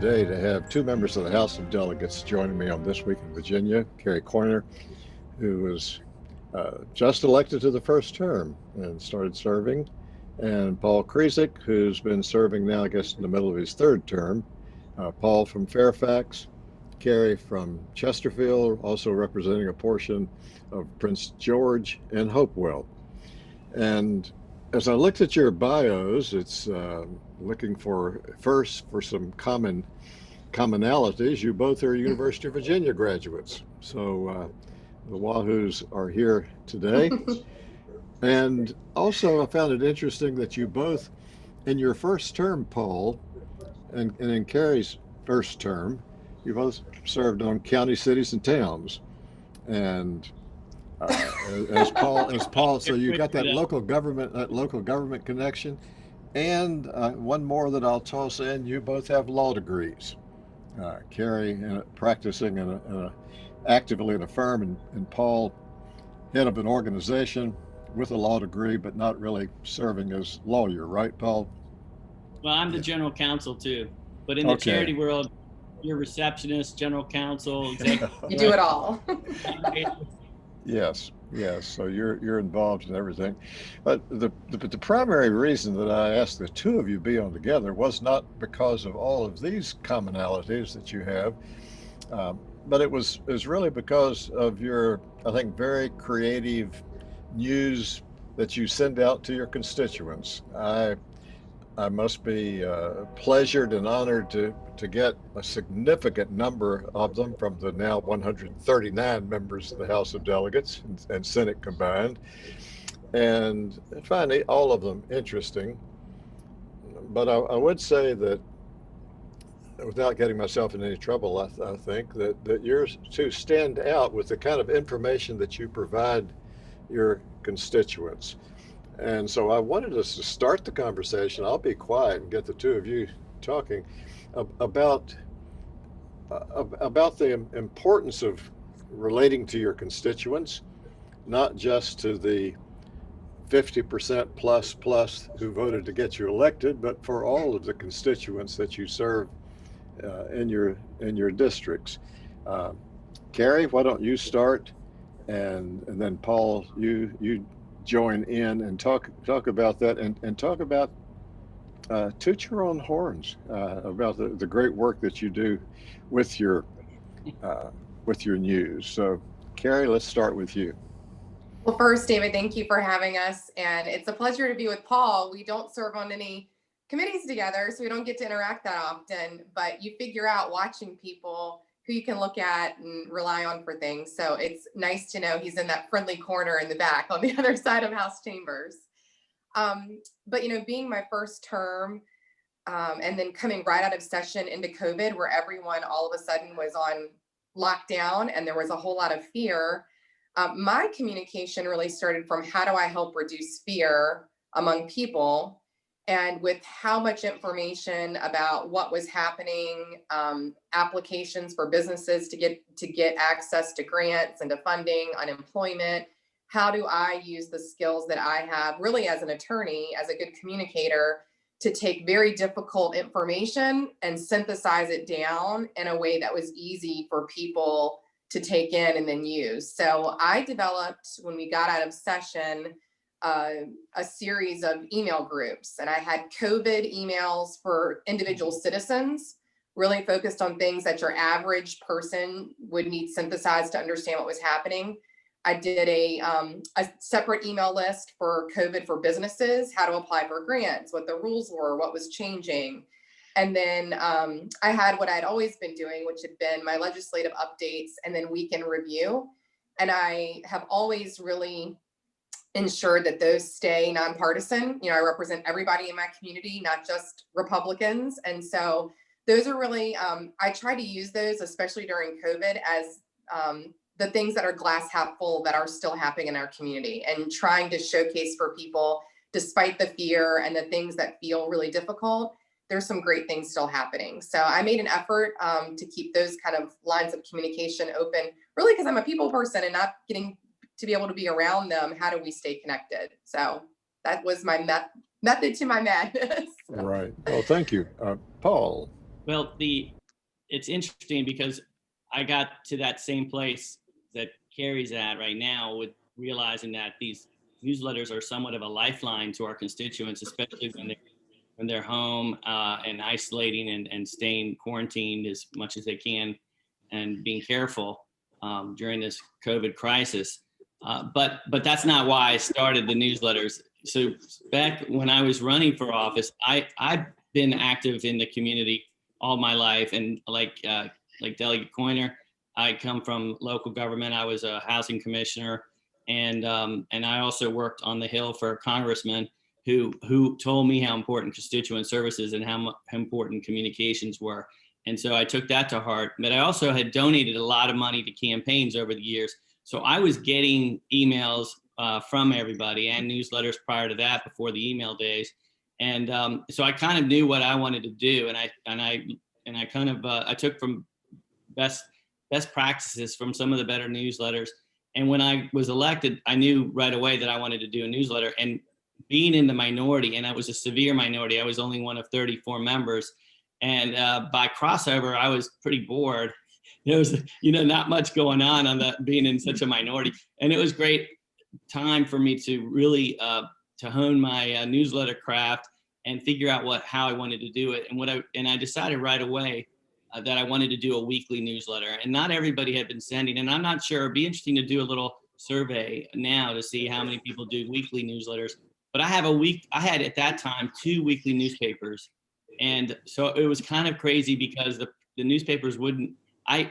today to have two members of the House of Delegates joining me on This Week in Virginia, Carrie Coyner, who was just elected to the first term and started serving, and Paul Krizek, who's been serving now, I guess, in the middle of his third term. Paul from Fairfax, Carrie from Chesterfield, also representing a portion of Prince George and Hopewell. And as I looked at your bios, it's looking for some commonalities. You both are University of Virginia graduates. So the Wahoos are here today. And also I found it interesting that you both, in your first term, Paul, and in Carrie's first term, you both served on county, cities, and towns. And as Paul, so you got that local government connection, and one more that I'll toss in. You both have law degrees. Carrie practicing actively in a firm, and Paul, head of an organization with a law degree, but not really serving as lawyer, right, Paul? Well, I'm the general counsel too, but in the charity world, you're receptionist, general counsel, executive. You do it all. Yes. So you're involved in everything, but the primary reason that I asked the two of you be on together was not because of all of these commonalities that you have, but it was really because of your, I think, very creative news that you send out to your constituents. I must be pleasured and honored to get a significant number of them from the now 139 members of the House of Delegates and Senate combined, and finally all of them interesting. But I would say that, without getting myself in any trouble, I think that yours two stand out with the kind of information that you provide your constituents. And so I wanted us to start the conversation. I'll be quiet and get the two of you talking about the importance of relating to your constituents, not just to the 50% plus who voted to get you elected, but for all of the constituents that you serve in your districts. Carrie, why don't you start, and then Paul, you join in and talk about that, and talk about toot your own horns about the great work that you do with your news. So Carrie, let's start with you. Well, first, David, thank you for having us, and it's a pleasure to be with Paul. We don't serve on any committees together, so we don't get to interact that often, but you figure out watching people who you can look at and rely on for things. So it's nice to know he's in that friendly corner in the back on the other side of House Chambers. But, being my first term and then coming right out of session into COVID, where everyone all of a sudden was on lockdown and there was a whole lot of fear, my communication really started from how do I help reduce fear among people. And with how much information about what was happening, applications for businesses to get access to grants and to funding, unemployment, how do I use the skills that I have really as an attorney, as a good communicator, to take very difficult information and synthesize it down in a way that was easy for people to take in and then use. So I developed, when we got out of session, a series of email groups, and I had COVID emails for individual citizens, really focused on things that your average person would need synthesized to understand what was happening. I did a separate email list for COVID for businesses, how to apply for grants, what the rules were, what was changing. And then I had what I'd always been doing, which had been my legislative updates and then weekend review. And I have always really ensure that those stay nonpartisan. I represent everybody in my community, not just Republicans. And so those are really, I try to use those, especially during COVID, as the things that are glass half full that are still happening in our community, and trying to showcase for people, despite the fear and the things that feel really difficult, there's some great things still happening. So I made an effort to keep those kind of lines of communication open, really because I'm a people person and not getting to be able to be around them. How do we stay connected? So that was my method to my madness. Right. Well, thank you. Paul. Well, it's interesting because I got to that same place that Carrie's at right now with realizing that these newsletters are somewhat of a lifeline to our constituents, especially when they're home and isolating and staying quarantined as much as they can and being careful during this COVID crisis. But that's not why I started the newsletters. So back when I was running for office, I've been active in the community all my life, and like Delegate Coyner, I come from local government. I was a housing commissioner, and I also worked on the Hill for a congressman who told me how important constituent services and how important communications were. And so I took that to heart. But I also had donated a lot of money to campaigns over the years. So I was getting emails from everybody and newsletters prior to that, before the email days. And so I kind of knew what I wanted to do. And I kind of I took from best practices from some of the better newsletters. And when I was elected, I knew right away that I wanted to do a newsletter. And being in the minority, and I was a severe minority, I was only one of 34 members. And by crossover, I was pretty bored. There was, not much going on that, being in such a minority. And it was great time for me to really to hone my newsletter craft and figure out how I wanted to do it. And I decided right away that I wanted to do a weekly newsletter. And not everybody had been sending, and I'm not sure, it'd be interesting to do a little survey now to see how many people do weekly newsletters. But I had at that time 2 weekly newspapers. And so it was kind of crazy because the newspapers wouldn't,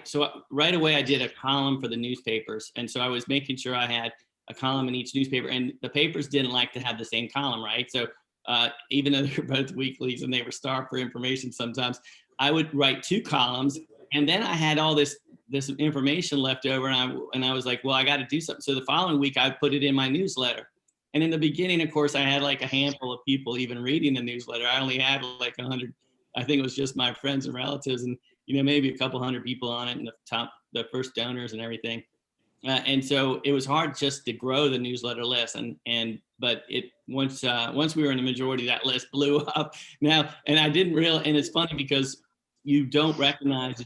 so right away I did a column for the newspapers. And so I was making sure I had a column in each newspaper, and the papers didn't like to have the same column, right? So even though they're both weeklies and they were starved for information sometimes, I would write 2 columns, and then I had all this information left over, and I was like, well, I got to do something. So the following week I put it in my newsletter. And in the beginning, of course, I had like a handful of people even reading the newsletter. I only had like 100. I think it was just my friends and relatives, and maybe a couple hundred people on it, and the first donors and everything. And so it was hard just to grow the newsletter list. But once we were in the majority, that list blew up now. And I didn't realize, and it's funny because you don't recognize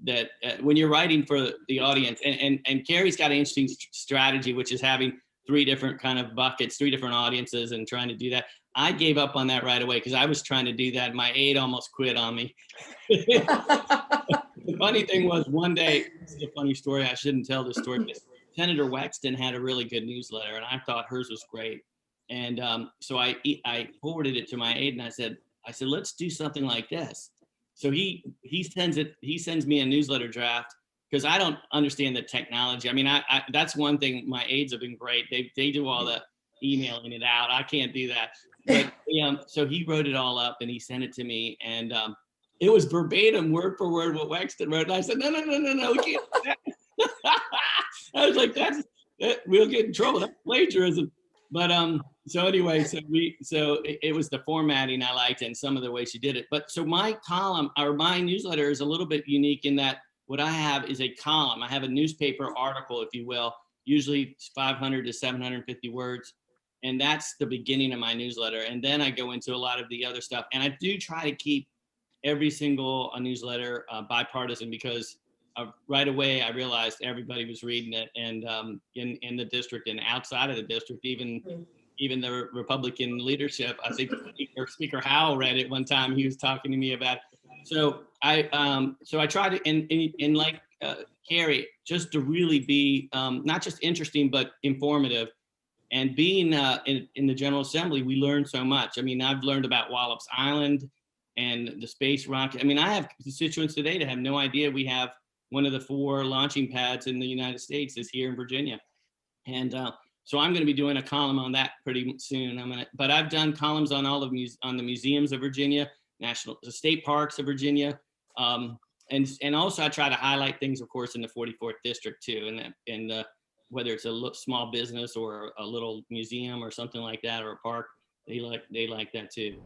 that when you're writing for the audience, and Carrie's got an interesting strategy, which is having 3 different kind of buckets, 3 different audiences, and trying to do that. I gave up on that right away because I was trying to do that. My aide almost quit on me. The funny thing was, one day, this is a funny story, I shouldn't tell this story, but Senator Wexton had a really good newsletter, and I thought hers was great. And so I forwarded it to my aide, and I said, let's do something like this. So he sends me a newsletter draft, because I don't understand the technology. I mean, that's one thing. My aides have been great. They do all the emailing it out. I can't do that. But so he wrote it all up and he sent it to me, and it was verbatim, word for word, what Wexton wrote. And I said, no, we can't do that. I was like, we'll get in trouble. That's plagiarism. But so anyway, so it was the formatting I liked and some of the way she did it. But so my column, or my newsletter, is a little bit unique in that what I have is a column. I have a newspaper article, if you will, usually 500 to 750 words. And that's the beginning of my newsletter. And then I go into a lot of the other stuff. And I do try to keep every single newsletter bipartisan, because right away I realized everybody was reading it, and in the district and outside of the district, even the Republican leadership. I think Speaker Howell read it one time. He was talking to me about it. So I try to, and like Carrie, just to really be not just interesting, but informative. And being in the General Assembly, we learn so much. I mean, I've learned about Wallops Island and the space rocket. I mean, I have constituents today that have no idea we have one of the 4 launching pads in the United States is here in Virginia. And so I'm going to be doing a column on that pretty soon. But I've done columns on all of on the museums of Virginia, the state parks of Virginia. And also I try to highlight things, of course, in the 44th district too. And whether it's a small business or a little museum or something like that, or a park, they like that too.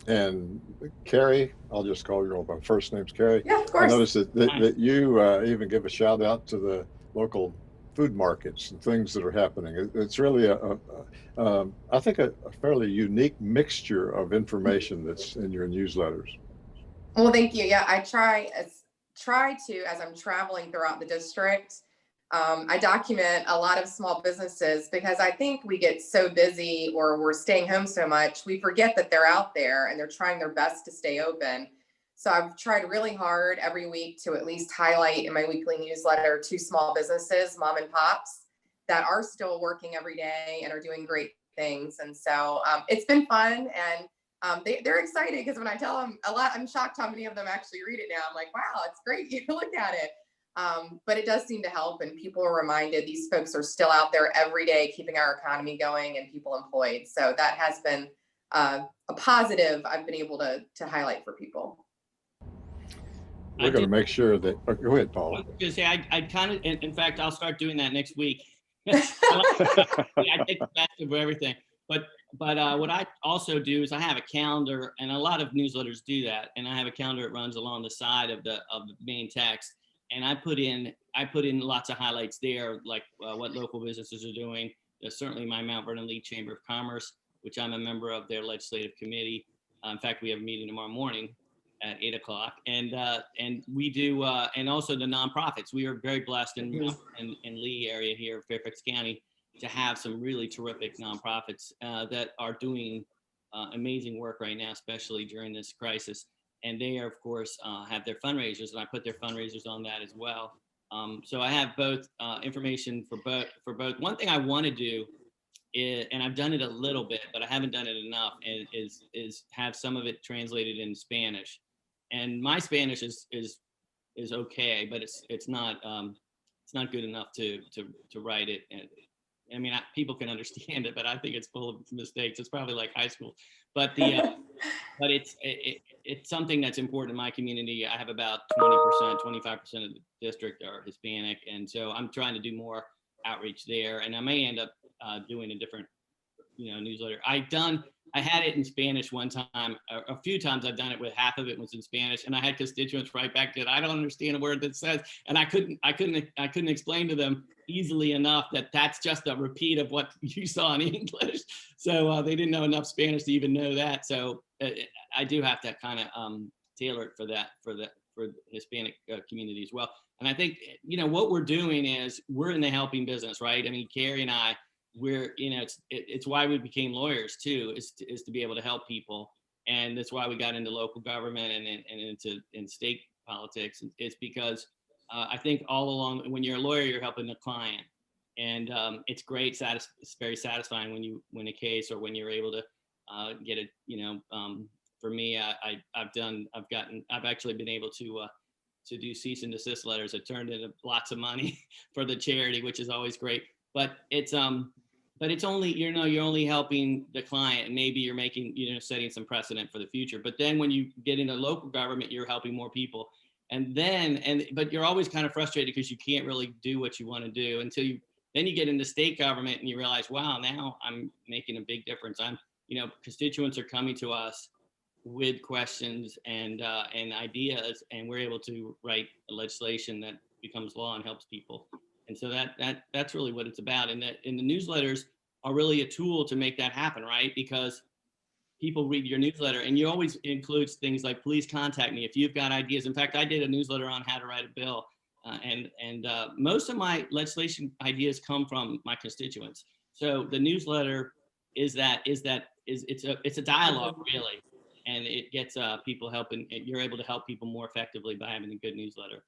And Carrie, I'll just call you my first name's Carrie. Yeah, of course. I noticed that you even give a shout out to the local food markets and things that are happening. It's really I think a fairly unique mixture of information that's in your newsletters. Well, thank you. Yeah, I try to, as I'm traveling throughout the district, I document a lot of small businesses because I think we get so busy or we're staying home so much, we forget that they're out there and they're trying their best to stay open. So I've tried really hard every week to at least highlight in my weekly newsletter 2 small businesses, mom and pops, that are still working every day and are doing great things. And so it's been fun, and they're excited because when I tell them a lot, I'm shocked how many of them actually read it now. I'm like, wow, it's great. You look at it. But it does seem to help, and people are reminded these folks are still out there every day, keeping our economy going and people employed. So that has been a positive I've been able to highlight for people. We're going to make sure that, go ahead, I Paul. was going to say, I kind of, in fact, I'll start doing that next week. I take the best of everything. But what I also do is I have a calendar, and a lot of newsletters do that. And I have a calendar that runs along the side of the main text. And I put in lots of highlights there, like what local businesses are doing. There's certainly my Mount Vernon League Chamber of Commerce, which I'm a member of their legislative committee. In fact, we have a meeting tomorrow morning at 8 o'clock, and we do, and also the nonprofits. We are very blessed in Lee area here, Fairfax County, to have some really terrific nonprofits that are doing amazing work right now, especially during this crisis. And they are, of course, have their fundraisers, and I put their fundraisers on that as well. So I have both information for both. One thing I want to do is, and I've done it a little bit, but I haven't done it enough, is have some of it translated in Spanish. And my Spanish is okay, but it's not good enough to write it. And I mean, people can understand it, but I think it's full of mistakes. It's probably like high school, but but it's something that's important in my community. I have about 20%, 25% of the district are Hispanic, and so I'm trying to do more outreach there. And I may end up doing a different, newsletter. I had it in Spanish one time. A few times I've done it with half of it was in Spanish, and I had constituents write back that I don't understand a word that says, and I couldn't explain to them easily enough that that's just a repeat of what you saw in English. So they didn't know enough Spanish to even know that. So I do have to kind of tailor it for the Hispanic community as well. And I think what we're doing is we're in the helping business, right? I mean, Carrie and I, we're it's why we became lawyers too, is to be able to help people, and that's why we got into local government and into state politics. It's because I think all along, when you're a lawyer, you're helping the client, and it's great. It's very satisfying when you win a case, or when you're able to get it. For me, I've actually been able to do cease and desist letters that turned into lots of money for the charity, which is always great. But it's only, you're only helping the client, and maybe you're making, setting some precedent for the future. But then when you get into local government, you're helping more people. But you're always kind of frustrated because you can't really do what you want to do until then you get into state government and you realize, wow, now I'm making a big difference. Constituents are coming to us with questions and ideas, and we're able to write a legislation that becomes law and helps people. And so that's really what it's about. And the newsletters are really a tool to make that happen, right? Because people read your newsletter, and you always include things like, please contact me if you've got ideas. In fact, I did a newsletter on how to write a bill, and most of my legislation ideas come from my constituents. So the newsletter is a dialogue, really, and it gets people helping. You're able to help people more effectively by having a good newsletter.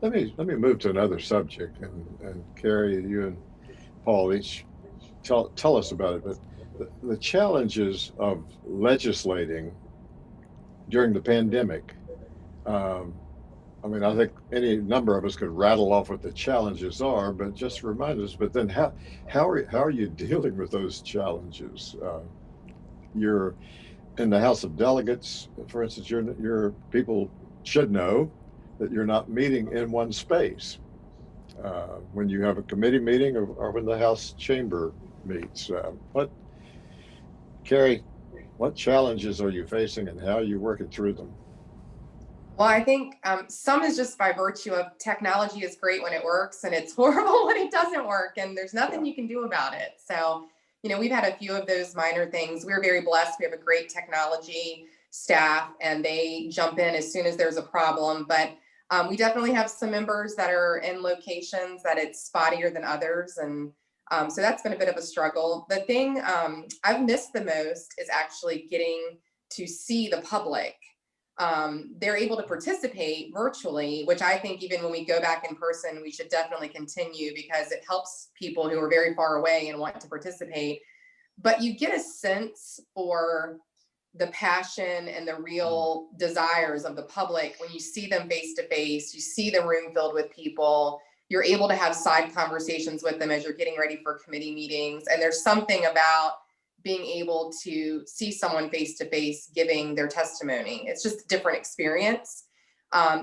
Let me move to another subject, and Carrie, you and Paul each tell us about it. But the challenges of legislating during the pandemic. I mean, I think any number of us could rattle off what the challenges are, but just remind us. But then, how are you dealing with those challenges? You're in the House of Delegates, for instance. Your people should know that you're not meeting in one space when you have a committee meeting or when the House chamber meets. Carrie, what challenges are you facing, and how are you working through them? Well, I think some is just by virtue of technology is great when it works and it's horrible when it doesn't work, and there's nothing you can do about it. So, we've had a few of those minor things. We're very blessed. We have a great technology staff and they jump in as soon as there's a problem. But we definitely have some members that are in locations that it's spottier than others. And so that's been a bit of a struggle. The thing I've missed the most is actually getting to see the public. They're able to participate virtually, which I think even when we go back in person, we should definitely continue because it helps people who are very far away and want to participate. But you get a sense for the passion and the real desires of the public when you see them face to face, you see the room filled with people, you're able to have side conversations with them as you're getting ready for committee meetings. And there's something about being able to see someone face to face giving their testimony. It's just a different experience.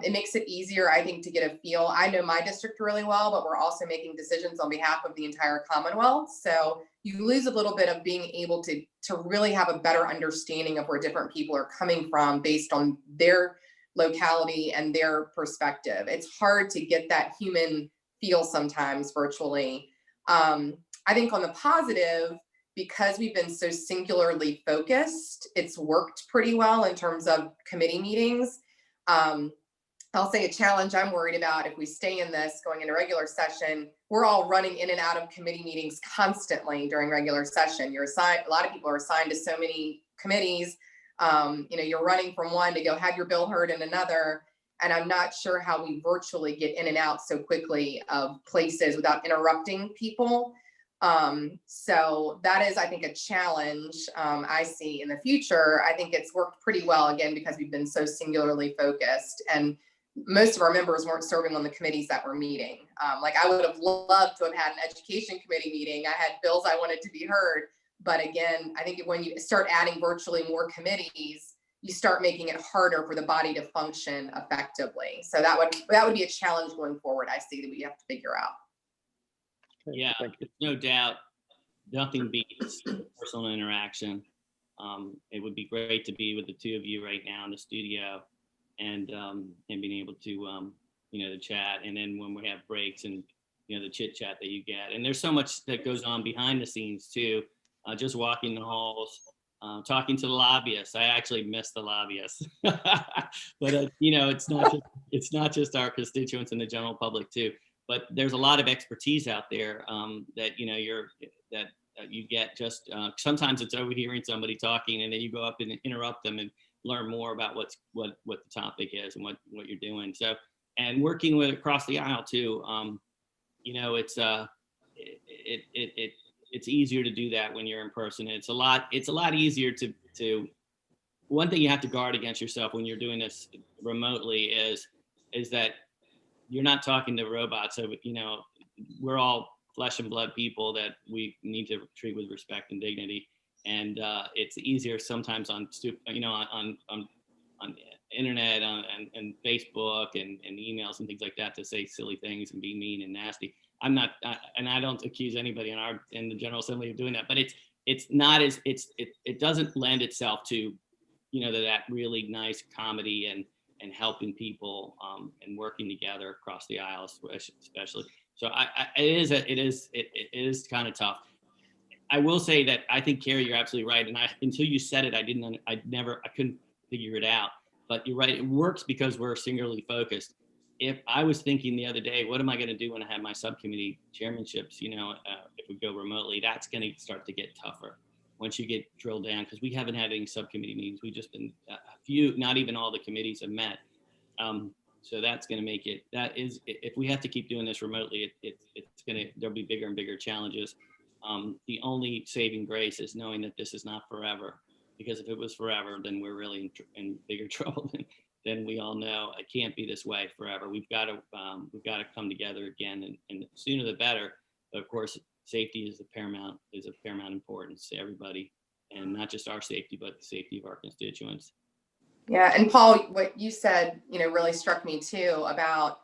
It makes it easier, I think, to get a feel. I know my district really well, but we're also making decisions on behalf of the entire Commonwealth. So you lose a little bit of being able to really have a better understanding of where different people are coming from based on their locality and their perspective. It's hard to get that human feel sometimes virtually. I think on the positive, because we've been so singularly focused, it's worked pretty well in terms of committee meetings. I'll say a challenge I'm worried about if we stay in this going into regular session, we're all running in and out of committee meetings constantly during regular session. You're assigned, a lot of people are assigned to so many committees. You're running from one to go have your bill heard in another. And I'm not sure how we virtually get in and out so quickly of places without interrupting people. So that is, I think, a challenge I see in the future. I think it's worked pretty well, again, because we've been so singularly focused and most of our members weren't serving on the committees that were meeting. Like I would have loved to have had an education committee meeting. I had bills I wanted to be heard. But again, I think when you start adding virtually more committees, you start making it harder for the body to function effectively. So that would be a challenge going forward, I see, that we have to figure out. Yeah, there's no doubt nothing beats personal interaction. It would be great to be with the two of you right now in the studio and being able to, to chat. And then when we have breaks and, the chit chat that you get. And there's so much that goes on behind the scenes too, just walking the halls, talking to the lobbyists. I actually miss the lobbyists, but it's not just our constituents and the general public too. But there's a lot of expertise out there that you get just sometimes it's overhearing somebody talking and then you go up and interrupt them and learn more about what the topic is and what you're doing. So, and working with across the aisle too, it's easier to do that when you're in person. It's a lot easier to one thing you have to guard against yourself when you're doing this remotely is that you're not talking to robots. So, we're all flesh and blood people that we need to treat with respect and dignity. And it's easier sometimes on internet and Facebook and emails and things like that to say silly things and be mean and nasty. I'm not, and I don't accuse anybody in the General Assembly of doing that, but it doesn't lend itself to, that really nice comedy and helping people and working together across the aisle, especially. So it is kind of tough. I will say that I think, Carrie, you're absolutely right. And until you said it, I couldn't figure it out. But you're right, it works because we're singularly focused. If I was thinking the other day, what am I going to do when I have my subcommittee chairmanships? If we go remotely, that's going to start to get tougher once you get drilled down, because we haven't had any subcommittee meetings. We've just been a few, not even all the committees have met. So that's going to make it, if we have to keep doing this remotely, there'll be bigger and bigger challenges. The only saving grace is knowing that this is not forever, because if it was forever, then we're really in bigger trouble than we all know. It can't be this way forever. We've got to come together again, and the sooner the better. But of course, safety is of paramount importance to everybody, and not just our safety, but the safety of our constituents. Yeah, and Paul, what you said, really struck me too about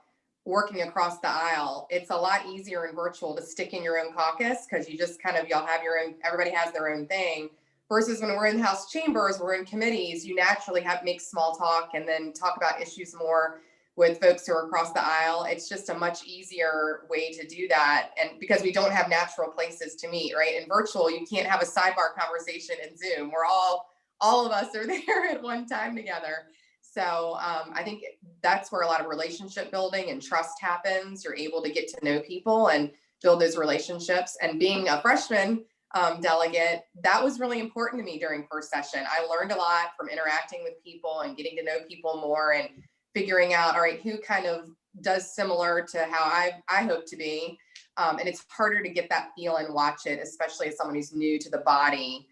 working across the aisle. It's a lot easier in virtual to stick in your own caucus because you just y'all have your own, everybody has their own thing. versus when we're in House chambers, we're in committees, you naturally make small talk and then talk about issues more with folks who are across the aisle. It's just a much easier way to do that. And because we don't have natural places to meet, right? In virtual, you can't have a sidebar conversation in Zoom. We're all of us are there at one time together. So I think that's where a lot of relationship building and trust happens. You're able to get to know people and build those relationships. And being a freshman delegate, that was really important to me during first session. I learned a lot from interacting with people and getting to know people more and figuring out, all right, who kind of does similar to how I hope to be. And it's harder to get that feel and watch it, especially as someone who's new to the body.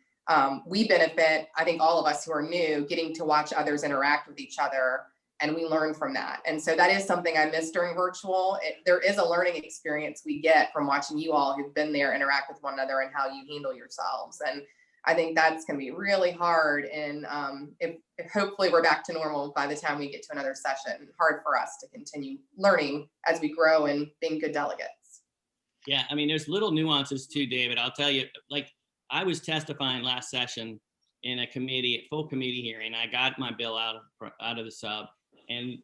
We benefit, I think all of us who are new, getting to watch others interact with each other, and we learn from that. And so that is something I miss during virtual. There is a learning experience we get from watching you all who've been there interact with one another and how you handle yourselves. And I think that's going to be really hard. And if hopefully we're back to normal by the time we get to another session, hard for us to continue learning as we grow and being good delegates. Yeah, I mean, there's little nuances too, David. I'll tell you, like I was testifying last session in a committee, full committee hearing. I got my bill out of the sub, and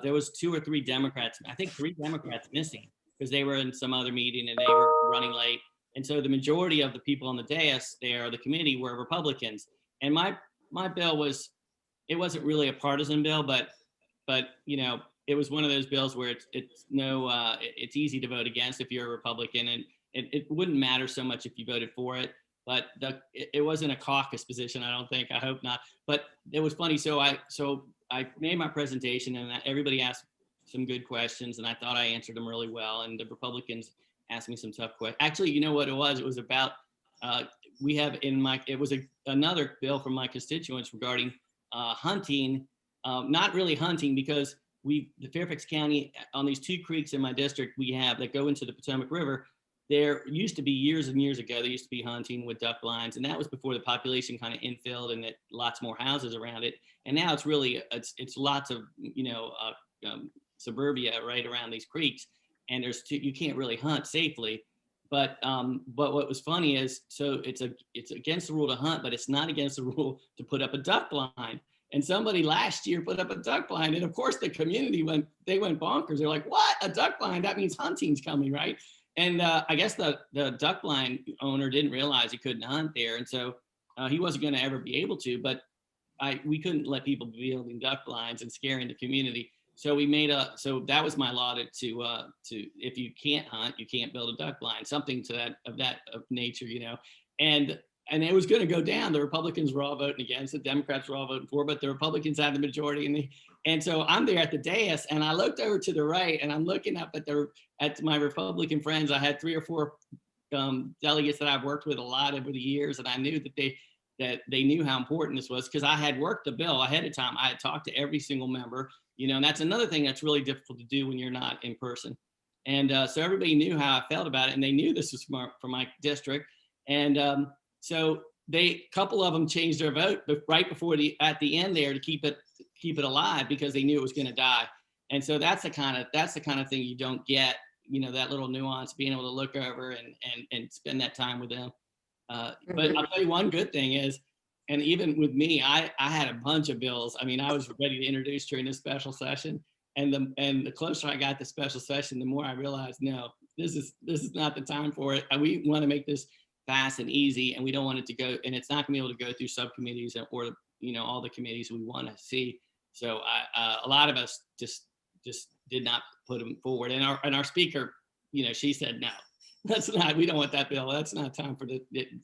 there was 2 or 3 Democrats, I think 3 Democrats missing because they were in some other meeting and they were running late. And so the majority of the people on the dais there, the committee, were Republicans. And my bill it wasn't really a partisan bill, but you know, it was one of those bills where it's easy to vote against if you're a Republican, and it wouldn't matter so much if you voted for it. But it wasn't a caucus position, I don't think. I hope not. But it was funny. So I made my presentation, and everybody asked some good questions, and I thought I answered them really well. And the Republicans asked me some tough questions. Actually, you know what it was? It was about another bill from my constituents regarding hunting. Not really hunting, because the Fairfax County, on these 2 creeks in my district we have that go into the Potomac River, there used to be years and years ago, there used to be hunting with duck blinds, and that was before the population kind of infilled and lots more houses around it. And now it's really, it's lots of, suburbia right around these creeks, and you can't really hunt safely. But what was funny is, so it's against the rule to hunt, but it's not against the rule to put up a duck blind. And somebody last year put up a duck blind, and of course the community went bonkers. They're like, "What? A duck blind? That means hunting's coming, right?" And I guess the duck blind owner didn't realize he couldn't hunt there, and so he wasn't going to ever be able to. But we couldn't let people be building duck blinds and scaring the community. So so that was my law to if you can't hunt, you can't build a duck blind, something to that nature, you know. And it was going to go down. The Republicans were all voting against it. Democrats were all voting for, but the Republicans had the majority. And so I'm there at the dais, and I looked over to the right, and I'm looking up at my Republican friends. I had 3 or 4 delegates that I've worked with a lot over the years, and I knew that they knew how important this was, because I had worked the bill ahead of time. I had talked to every single member, you know, and that's another thing that's really difficult to do when you're not in person. And so everybody knew how I felt about it, and they knew this was for my district. And so a couple of them changed their vote right before at the end there to keep it alive, because they knew it was going to die. And so that's the kind of thing you don't get, you know, that little nuance, being able to look over and spend that time with them. But I'll tell you one good thing is, and even with me, I had a bunch of bills. I mean, I was ready to introduce during this special session, and the closer I got to special session, the more I realized, no, this is not the time for it. And we want to make this fast and easy, and we don't want it to go, and it's not going to be able to go through subcommittees or you know, all the committees we want to see. So a lot of us just did not put them forward. And our speaker, you know, she said, no, we don't want that bill. That's not time for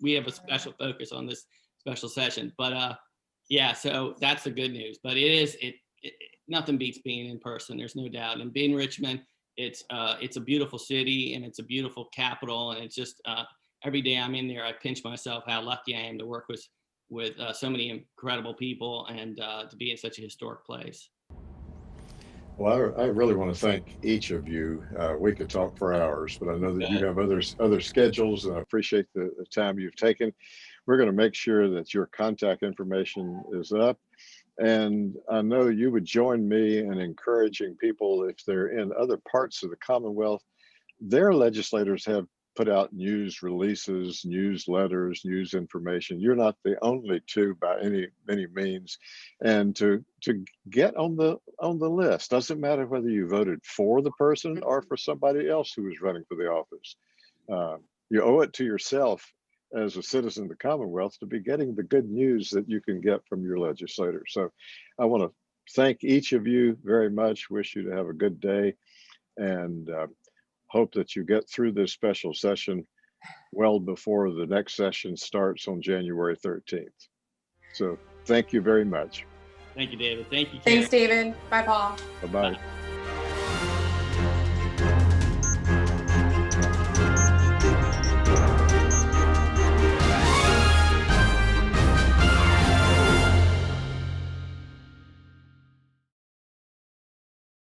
we have a special focus on this special session. But yeah, so that's the good news. But nothing beats being in person. There's no doubt. And being Richmond, it's a beautiful city, and it's a beautiful capital, and it's just every day I'm in there, I pinch myself how lucky I am to work with so many incredible people, and to be in such a historic place. Well, I really want to thank each of you. We could talk for hours, but I know that you have other schedules, and I appreciate the time you've taken. We're going to make sure that your contact information is up. And I know you would join me in encouraging people, if they're in other parts of the Commonwealth, their legislators have put out news releases, newsletters, news information. You're not the only two by any means, and to get on the list. Doesn't matter whether you voted for the person or for somebody else who is running for the office. You owe it to yourself as a citizen of the Commonwealth to be getting the good news that you can get from your legislators. So I want to thank each of you very much. Wish you to have a good day, and hope that you get through this special session well before the next session starts on January 13th. So thank you very much. Thank you, David. Thank you, Carrie. Thanks, David. Bye, Paul. Bye-bye. Bye.